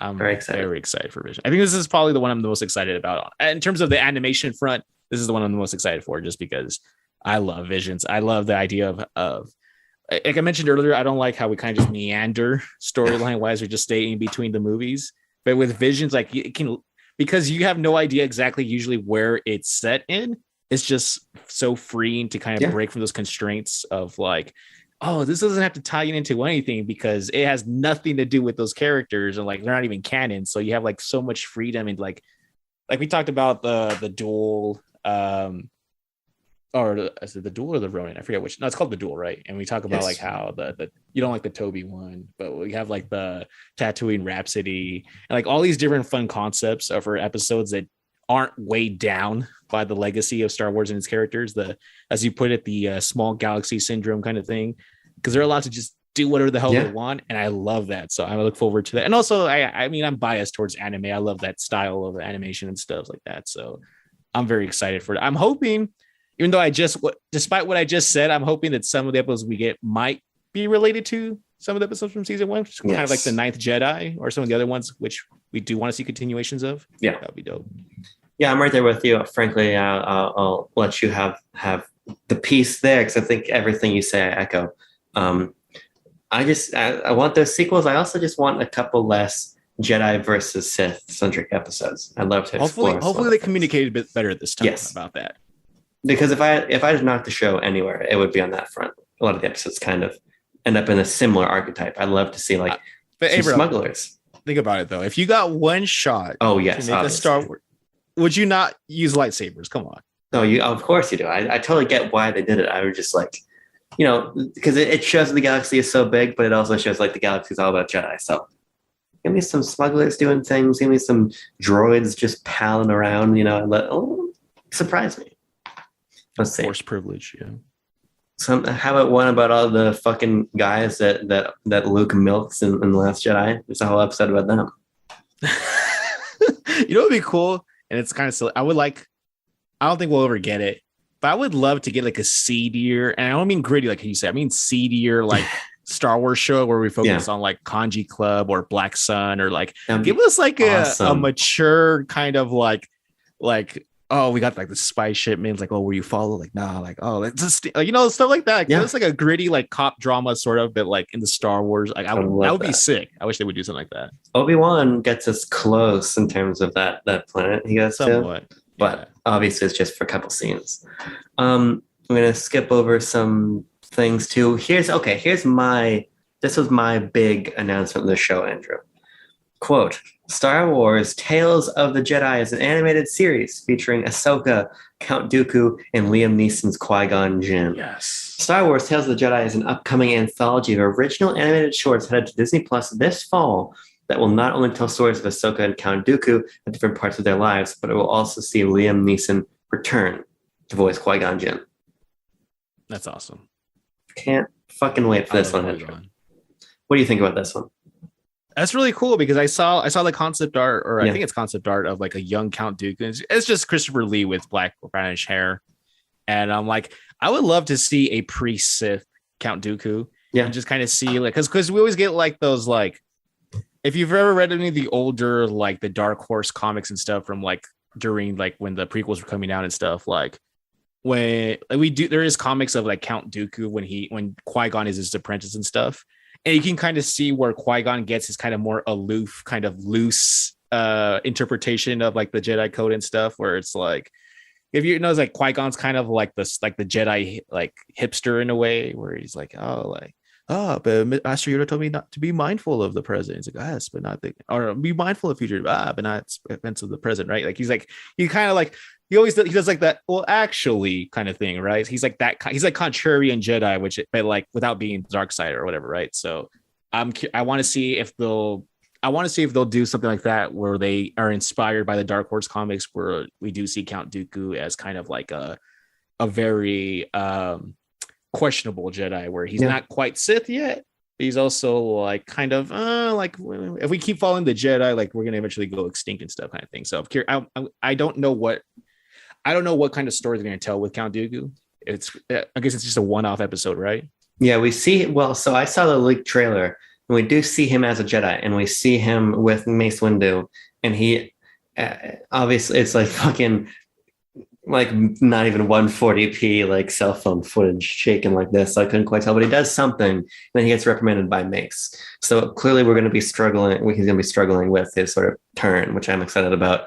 I'm very excited for Vision. I think this is probably the one I'm the most excited about. In terms of the animation front, this is the one I'm the most excited for just because I love Visions. I love the idea of like I mentioned earlier, I don't like how we kind of just meander storyline wise or just stay in between the movies. But with Visions, like it can, because you have no idea exactly usually where it's set in. It's just so freeing to kind of break from those constraints of like, oh, this doesn't have to tie into anything because it has nothing to do with those characters and like they're not even canon. So you have like so much freedom and like we talked about the duel. Or is it the Duel or the Ronin? I forget which. No, it's called the Duel, right? And we talk about like how the you don't like the Toby one, but we have like the Tatooine Rhapsody and like all these different fun concepts for episodes that aren't weighed down by the legacy of Star Wars and its characters. As you put it, the small galaxy syndrome kind of thing, because they're allowed to just do whatever the hell they want, and I love that. So I look forward to that. And also, I mean, I'm biased towards anime. I love that style of animation and stuff like that. So I'm very excited for it. I'm hoping. Even though despite what I just said, I'm hoping that some of the episodes we get might be related to some of the episodes from season 1, kind of like the 9th Jedi or some of the other ones, which we do want to see continuations of. Yeah, that'd be dope. Yeah, I'm right there with you. Frankly, I'll let you have the piece there because I think everything you say I echo. I want those sequels. I also just want a couple less Jedi versus Sith centric episodes. I'd love to explore. Hopefully they communicated a bit better this time about that. Because if I just knocked the show anywhere, it would be on that front. A lot of the episodes kind of end up in a similar archetype. I'd love to see like smugglers. Think about it though. If you got one shot, to make a Star Wars, would you not use lightsabers? Come on. No, of course you do. I totally get why they did it. I was just like, because it shows the galaxy is so big, but it also shows like the galaxy is all about Jedi. So give me some smugglers doing things. Give me some droids just palling around. Surprise me. Let's see. Force privilege, yeah. How about one about all the fucking guys that Luke milks in The Last Jedi? There's a whole episode about them. What would be cool? And it's kind of silly. I don't think we'll ever get it, but I would love to get like a seedier, and I don't mean gritty like you said. I mean seedier, like Star Wars show where we focus on like Kanji Club or Black Sun or like give us like a mature kind of like oh, we got like the spy shipment. Like, oh, were you follow? Like, nah, like, oh, let's just stuff like that. It's like a gritty, like cop drama sort of, but like in the Star Wars. Like, that would be sick. I wish they would do something like that. Obi-Wan gets us close in terms of that planet he goes to, but obviously it's just for a couple scenes. I'm gonna skip over some things too. This was my big announcement of the show, Andrew. Quote, Star Wars Tales of the Jedi is an animated series featuring Ahsoka, Count Dooku, and Liam Neeson's Qui-Gon Jinn. Yes. Star Wars Tales of the Jedi is an upcoming anthology of original animated shorts headed to Disney Plus this fall that will not only tell stories of Ahsoka and Count Dooku at different parts of their lives, but it will also see Liam Neeson return to voice Qui-Gon Jinn. That's awesome. Can't fucking wait for this one. What do you think about this one? That's really cool because I saw the concept art, or I think it's concept art of like a young Count Dooku. It's just Christopher Lee with black brownish hair, and I'm like, I would love to see a pre-Sith Count Dooku, and just kind of see like because we always get like those like if you've ever read any of the older like the Dark Horse comics and stuff from like during like when the prequels were coming out and stuff like when like, there is comics of like Count Dooku when Qui-Gon is his apprentice and stuff. And you can kind of see where Qui-Gon gets his kind of more aloof, kind of loose interpretation of like the Jedi code and stuff, where it's like, if you know, it's like Qui-Gon's kind of like this, like the Jedi like hipster in a way, where he's like, but Master Yoda told me not to be mindful of the present. He's like, yes, but not or be mindful of future, but not events of the present, right? Like he's like, he kind of like. He does like that. Well, actually, kind of thing, right? He's like that. He's like contrarian Jedi, but like without being dark side or whatever, right? So I want to see if they'll do something like that where they are inspired by the Dark Horse comics, where we do see Count Dooku as kind of like a very questionable Jedi, where he's not quite Sith yet. He's also like kind of like if we keep following the Jedi, like we're gonna eventually go extinct and stuff, kind of thing. So I'm curious. I don't know what kind of story they're going to tell with Count Dooku. I guess it's just a one-off episode, right? Yeah, we see. Well, so I saw the leaked trailer, and we do see him as a Jedi, and we see him with Mace Windu, and he obviously it's like fucking like not even 140p like cell phone footage shaken like this. So I couldn't quite tell, but he does something, and then he gets reprimanded by Mace. So clearly, we're going to be struggling. He's going to be struggling with his sort of turn, which I'm excited about.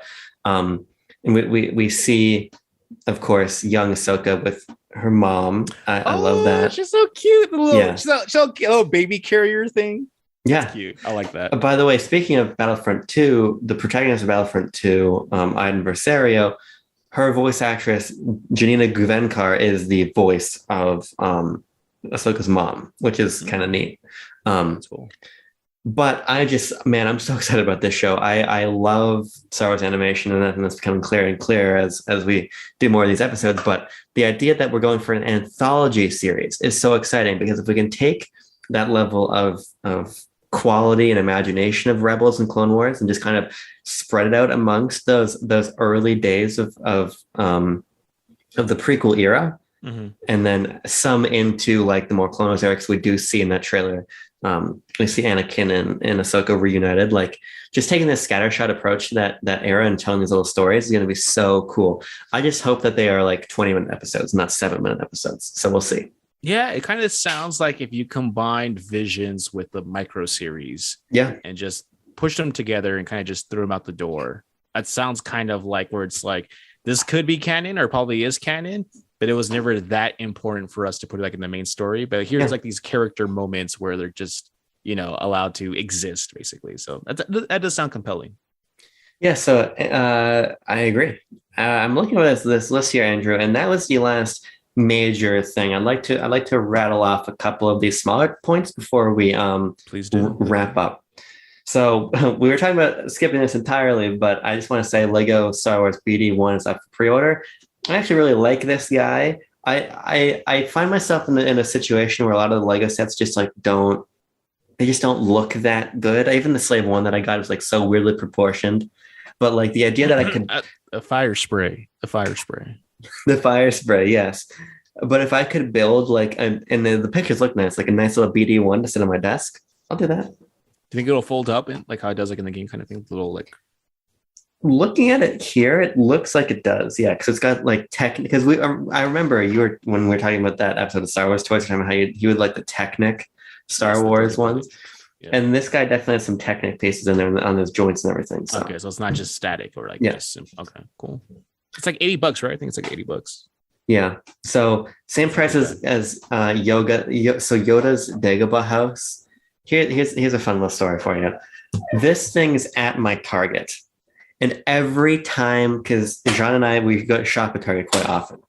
And we see, of course, young Ahsoka with her mom. I love that. She's so cute. The little baby carrier thing. That's cute. I like that. By the way, speaking of Battlefront 2, the protagonist of Battlefront 2, Iden Versirio, her voice actress, Janina Guvenkar, is the voice of Ahsoka's mom, which is kind of neat. That's cool. But I'm so excited about this show. I love Star Wars animation, and I think that's becoming clearer and clearer as we do more of these episodes. But the idea that we're going for an anthology series is so exciting, because if we can take that level of quality and imagination of Rebels and Clone Wars and just kind of spread it out amongst those early days of the prequel era, and then some into like the more Clone Wars era, because we do see in that trailer. We see Anakin and Ahsoka reunited. Like just taking this scattershot approach to that era and telling these little stories is going to be so cool. I just hope that they are like 20-minute episodes, not 7-minute episodes. So we'll see. Yeah, it kind of sounds like if you combined Visions with the micro series, and just push them together and kind of just threw them out the door. That sounds kind of like where it's like this could be canon, or probably is canon, but it was never that important for us to put it like in the main story. But here's like these character moments where they're just, allowed to exist, basically. So that does sound compelling. Yeah, so I agree. I'm looking at this list here, Andrew, and that was the last major thing. I'd like to rattle off a couple of these smaller points before we please do wrap up. So we were talking about skipping this entirely, but I just want to say Lego Star Wars BD1 is up for pre-order. I actually really like this guy. I find myself in a situation where a lot of the Lego sets just like don't look that good. Even the Slave One that I got was like so weirdly proportioned. But like the idea that I could the fire spray, yes. But if I could build like and the pictures look nice, like a nice little BD1 to sit on my desk, I'll do that. Do you think it'll fold up and like how it does like in the game kind of thing? Little like. Looking at it here, it looks like it does, yeah, because it's got like tech. Because I remember when we were talking about that episode of Star Wars Toys, how you would like the Technic Star Wars ones, and this guy definitely has some Technic pieces in there on those joints and everything. So. Okay, so it's not just static or like just okay, cool. It's like $80, right? I think it's like $80. Yeah. So same price as Yoga. So Yoda's Dagobah house Here's a fun little story for you. This thing's at my Target. And every time, because John and I, we go shop at Target quite often.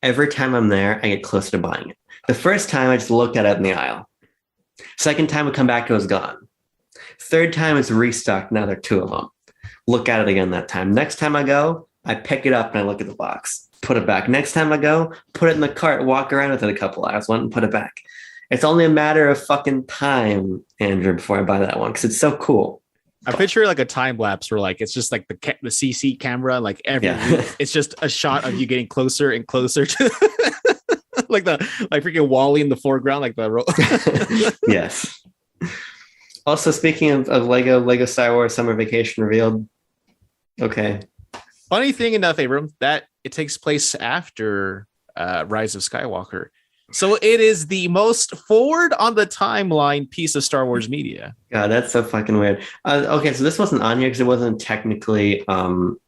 Every time I'm there, I get closer to buying it. The first time, I just looked at it in the aisle. Second time, I come back, it was gone. Third time, it's restocked. Now there are 2 of them. Look at it again that time. Next time I go, I pick it up and I look at the box. Put it back. Next time I go, put it in the cart, walk around with it a couple hours, and put it back. It's only a matter of fucking time, Andrew, before I buy that one because it's so cool. I picture like a time lapse where like it's just like the CC camera, like every week, it's just a shot of you getting closer and closer to like freaking Wall-E in the foreground, like the Yes. Also, speaking of Lego Star Wars Summer Vacation revealed. Okay. Funny thing enough, Abram, that it takes place after Rise of Skywalker. So it is the most forward on the timeline piece of Star Wars media. God, that's so fucking weird. Okay, so this wasn't on here because it wasn't technically from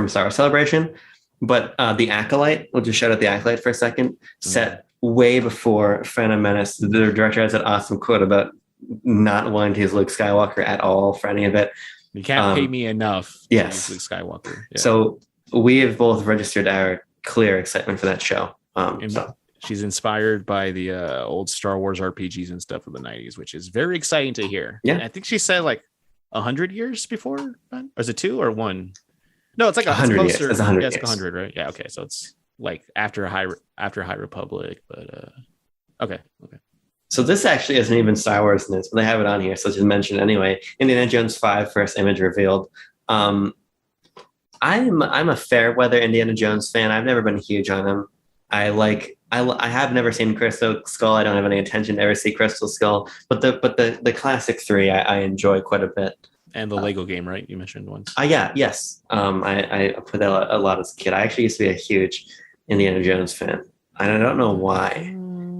Star Wars Celebration, but the Acolyte, we'll just shout out the Acolyte for a second, set way before Phantom Menace. The director has an awesome quote about not wanting to use Luke Skywalker at all for any of it. You can't pay me enough to yes. use Luke Skywalker. Yeah. So we have both registered our clear excitement for that show. She's inspired by the old Star Wars RPGs and stuff of the 90s, which is very exciting to hear. Yeah. And I think she said like 100 years before, or is it 2 or 1? No, it's like 100 years. It's 100 it's years. like 100, right? Yeah, okay. So it's like after High Republic, but okay. So this actually isn't even Star Wars news, but they have it on here, so just mention it anyway. Indiana Jones 5 first image revealed. I'm a fair weather Indiana Jones fan. I've never been huge on him. I have never seen Crystal Skull. I don't have any intention to ever see Crystal Skull, but the classic 3 I enjoy quite a bit. And the Lego game, right? You mentioned once. Yes. I played that a lot as a kid. I actually used to be a huge Indiana Jones fan. And I don't know why.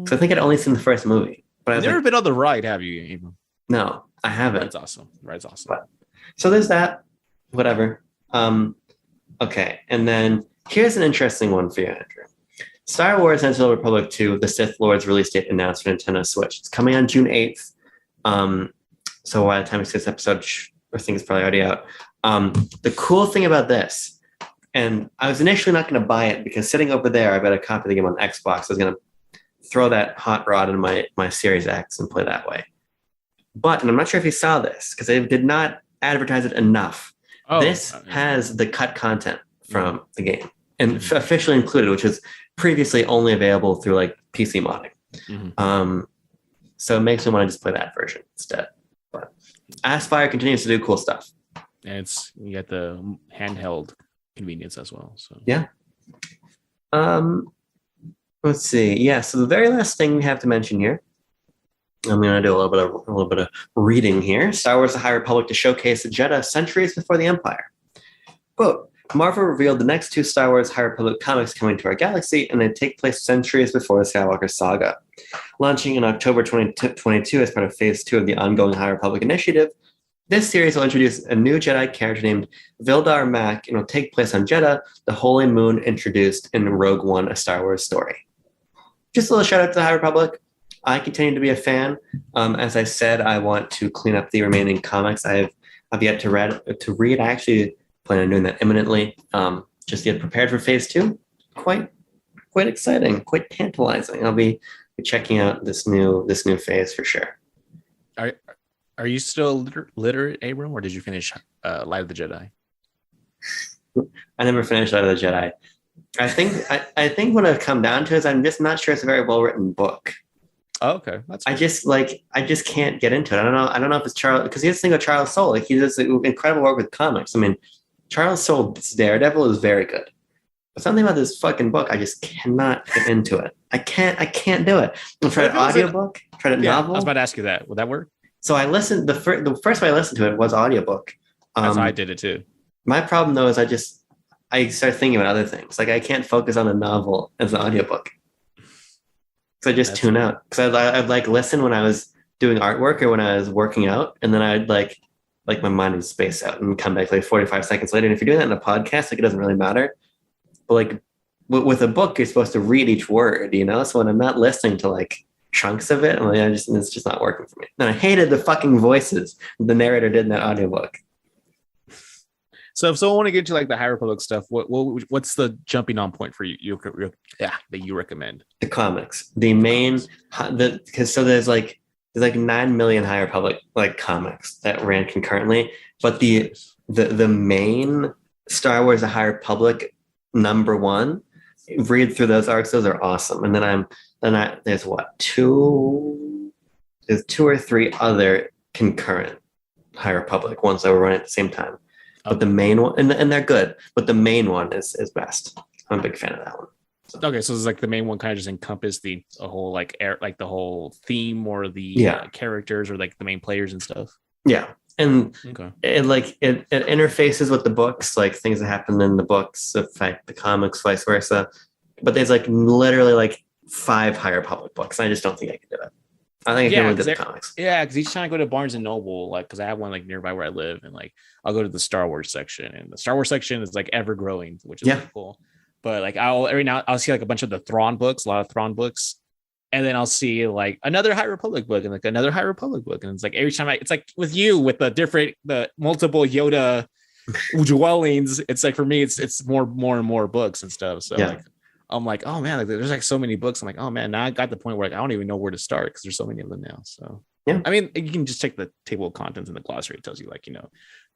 Because I think I'd only seen the first movie. But You've never been on the ride, have you, Abram? No, I haven't. Ride's awesome. But, so there's that. Whatever. Okay. And then here's an interesting one for you, Andrew. Star Wars Untitled Republic 2, The Sith Lord's release date announced for Nintendo Switch. It's coming on June 8th. So by the time we see this episode, I think it's probably already out. The cool thing about this, and I was initially not going to buy it because sitting over there, I got a copy of the game on Xbox. I was going to throw that hot rod in my Series X and play that way. But, and I'm not sure if you saw this because they did not advertise it enough. This has the cut content from the game and officially included, which was previously only available through like PC modding. So it makes me want to just play that version instead. But Aspire continues to do cool stuff. And you get the handheld convenience as well. So yeah. Let's see. Yeah. So the very last thing we have to mention here, I'm going to do a little bit of reading here. Star Wars: The High Republic to showcase the Jedi centuries before the Empire. Quote: Marvel revealed the next 2 Star Wars High Republic comics coming to our galaxy, and they take place centuries before the Skywalker saga. Launching in October 2022 as part of Phase 2 of the ongoing High Republic initiative, this series will introduce a new Jedi character named Vildar Mack, and will take place on Jedha, the Holy Moon introduced in Rogue One, A Star Wars Story. Just a little shout out to the High Republic. I continue to be a fan. As I said, I want to clean up the remaining comics I've yet to read. I actually plan on doing that imminently. Just get prepared for Phase 2. Quite exciting, quite tantalizing. I'll be checking out this new phase for sure. Are you still literate, Abram, or did you finish Light of the Jedi? I never finished Light of the Jedi. I think what I've come down to is I'm just not sure it's a very well written book. Oh, okay. That's I just can't get into it. I don't know if it's Charles, because here's the thing with Charles Soule. Like, he does incredible work with comics. I mean, Charles Soule's Daredevil is very good. But something about this fucking book, I just cannot get into it. I can't do it. I tried an audiobook, tried a novel. I was about to ask you that. Would that work? So I listened, the first way I listened to it was audiobook. That's how I did it too. My problem though is I start thinking about other things. Like, I can't focus on a novel as an audiobook. So I just tune out. Because I'd like listen when I was doing artwork or when I was working out, and then I'd like my mind would space out and come back like 45 seconds later. And if you're doing that in a podcast, like, it doesn't really matter. But like with a book, you're supposed to read each word, you know? So when I'm not listening to like chunks of it. It's just not working for me. And I hated the fucking voices the narrator did in that audiobook. So if someone want to get into like the High Republic stuff, what's the jumping on point for you? That you recommend? The comics, because there's like 9 million High Republic like comics that ran concurrently, but the main Star Wars: The High Republic #1, read through those arcs; those are awesome. And then there's two or three other concurrent High Republic ones that were running at the same time. But the main one, and they're good, but the main one is best. I'm a big fan of that one. So. Okay, so it's like the main one kind of just encompass the whole like the whole theme or the characters or like the main players and stuff. Yeah, and it interfaces with the books, like things that happen in the books affect the comics, vice versa. But there's like literally like 5 High Republic books. And I just don't think I can do it. I think I can only do the comics. Yeah, because each time I go to Barnes and Noble, like, because I have one like nearby where I live, and like I'll go to the Star Wars section, and the Star Wars section is like ever growing, which is really cool. But like I'll see like a bunch of the Thrawn books, a lot of Thrawn books, and then I'll see like another High Republic book and like another High Republic book, and it's like every time it's like with you with the multiple Yoda dwellings. It's like for me, it's more and more books and stuff. So like I'm like, oh man, like, there's like so many books. I'm like, oh man, now I got the point where like, I don't even know where to start because there's so many of them now. So I mean, you can just take the table of contents and the glossary. It tells you like,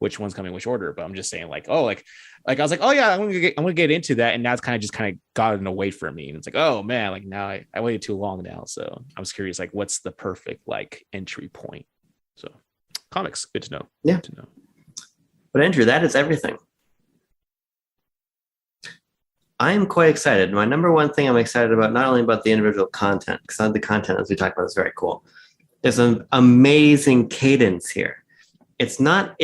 which one's coming in which order. But I'm just saying like, oh, like I was like, oh yeah, I'm gonna get into that. And now it's kind of gotten away from me. And it's like, oh man, like now I waited too long now. So I was curious, like, what's the perfect like entry point? So comics, good to know. Yeah. Good to know. But Andrew, that is everything. I am quite excited. My number one thing I'm excited about, not only about the individual content, because the content, as we talked about, is very cool. There's an amazing cadence here. It's not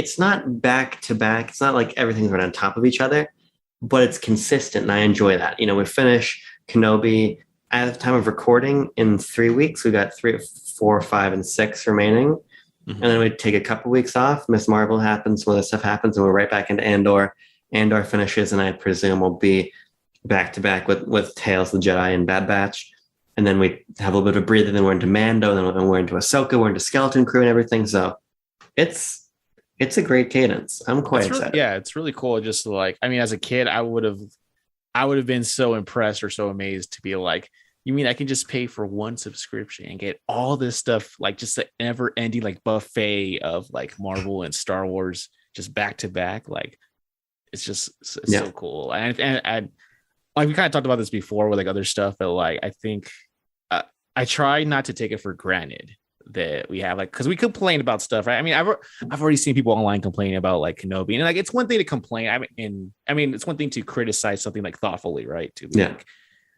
back to back. It's not like everything's right on top of each other, but it's consistent, and I enjoy that. We finish Kenobi at the time of recording in 3 weeks. We got 3, 4, 5, and 6 remaining. Mm-hmm. And then we take a couple weeks off. Miss Marvel happens, some other stuff happens, and we're right back into Andor. Andor finishes, and I presume we'll be back to back with Tales of the Jedi and Bad Batch. And then we have a little bit of a breather, then we're into Mando, then we're into Ahsoka, we're into Skeleton Crew and everything. So it's a great cadence. I'm quite excited. It's really cool. Just like, I mean, as a kid, I would have been so impressed or so amazed to be like, you mean I can just pay for one subscription and get all this stuff, like just the never ending like buffet of like Marvel and Star Wars just back to back. Like it's so cool. And like we kind of talked about this before with like other stuff, but like I think I try not to take it for granted that we have, like, because we complain about stuff, right? I mean, I've already seen people online complaining about like Kenobi, and like it's one thing to complain. I mean, it's one thing to criticize something like thoughtfully, right?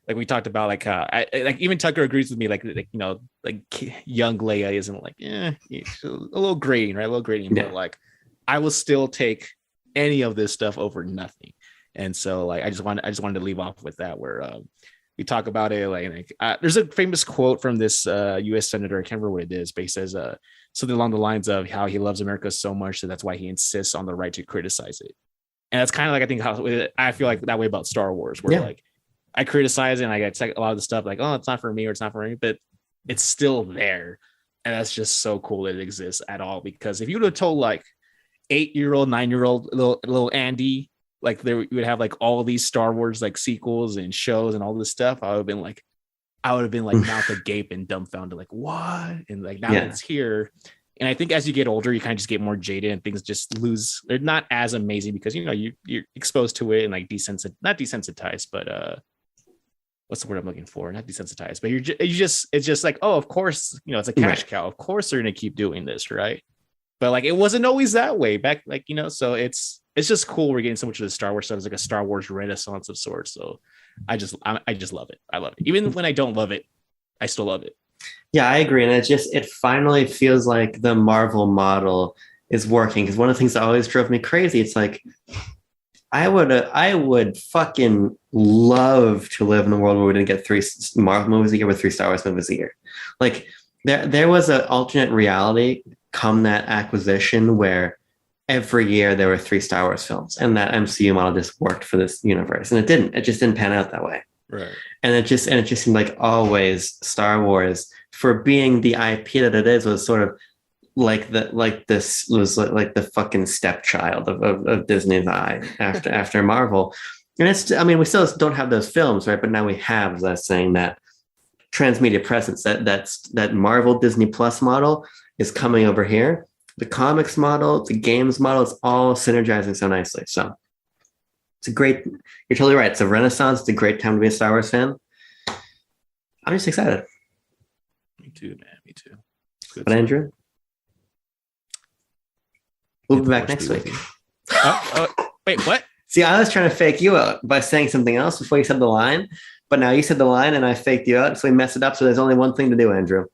Like we talked about, like like even Tucker agrees with me, like young Leia isn't like a little grating, right? A little grating, but like I will still take any of this stuff over nothing. And so like I just wanted to leave off with that, where we talk about it like there's a famous quote from this U.S. senator. I can't remember what it is, but he says something along the lines of how he loves America so much that that's why he insists on the right to criticize it. And that's kind of like, I think how I feel like that way about Star Wars, where like I criticize it and I get a lot of the stuff like, oh, it's not for me or it's not for me, but it's still there. And that's just so cool that it exists at all. Because if you would have told like 8-year-old, 9-year-old little Andy, like you would have like all these Star Wars like sequels and shows and all this stuff, I would have been like mouth agape and dumbfounded, like what? And like now it's here. And I think as you get older, you kind of just get more jaded and things just lose. They're not as amazing because you're exposed to it and like not desensitized, but what's the word I'm looking for? Not desensitized, but it's just like, oh, of course, it's a cash cow. Of course they're gonna keep doing this, right? But like it wasn't always that way back, like so it's just cool. We're getting so much of the Star Wars stuff. It's like a Star Wars renaissance of sorts. So I just love it. I love it. Even when I don't love it, I still love it. Yeah, I agree. And it finally feels like the Marvel model is working. Because one of the things that always drove me crazy, it's like I would fucking love to live in a world where we didn't get 3 Marvel movies a year with 3 Star Wars movies a year. Like there was an alternate reality come that acquisition where every year there were 3 Star Wars films, and that MCU model just worked for this universe, and it just didn't pan out that way. Right. And it just seemed like always Star Wars for being the IP that it is, was sort of this was like the fucking stepchild of Disney's eye after Marvel. And it's, I mean, we still don't have those films, right? But now we have, as I was saying, that transmedia presence, that Marvel Disney Plus model is coming over here. The comics model, the games model, it's all synergizing so nicely. So it's a great, you're totally right. It's a renaissance. It's a great time to be a Star Wars fan. I'm just excited. Me too, man. Me too. But Andrew, we'll be back next week. Wait, what? See, I was trying to fake you out by saying something else before you said the line, but now you said the line and I faked you out, so we messed it up. So there's only one thing to do, Andrew.